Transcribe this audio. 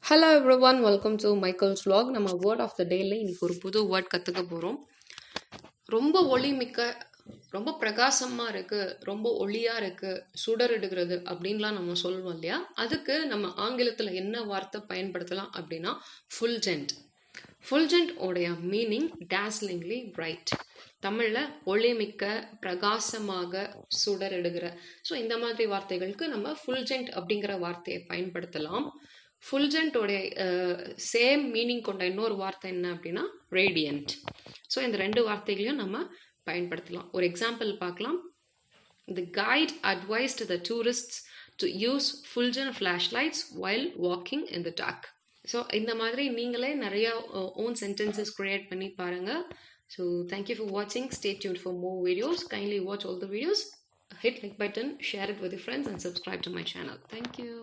Hello everyone, welcome to Michael's vlog. நம்ம word of the டேல இன்னைக்கு ஒரு புது வேர்ட் கற்றுக்க போகிறோம். ரொம்ப ஒளிமிக்க, ரொம்ப பிரகாசமாக இருக்குது, ரொம்ப ஒளியாக இருக்குது, சுடரிடுகிறது அப்படின்லாம் நம்ம சொல்லுவோம் இல்லையா? அதுக்கு நம்ம ஆங்கிலத்தில் என்ன வார்த்தை பயன்படுத்தலாம் அப்படின்னா ஃபுல்ஜென்ட். ஃபுல்ஜென்ட் உடைய மீனிங் dazzlingly bright. தமிழில் ஒளிமிக்க, பிரகாசமாக, சுடரிடுகிற. ஸோ இந்த மாதிரி வார்த்தைகளுக்கு நம்ம ஃபுல்ஜென்ட் அப்படிங்கிற வார்த்தையை பயன்படுத்தலாம். ஃபுல்ஜென்ட்டோடைய சேம் மீனிங் கொண்ட இன்னொரு வார்த்தை என்ன அப்படின்னா ரேடியன்ட். ஸோ இந்த ரெண்டு வார்த்தைகளையும் நம்ம பயன்படுத்தலாம். ஒரு எக்ஸாம்பிள் பார்க்கலாம். The guide advised the tourists to use fulgent flashlights while walking in the dark. So இந்த மாதிரி நீங்களே நிறைய ஓன் சென்டென்சஸ் கிரியேட் பண்ணி பாருங்க. ஸோ தேங்க்யூ ஃபார் வாட்சிங். Stay tuned for more videos. Kindly watch all the videos. Hit like button, share it with your friends and subscribe to my channel. Thank you.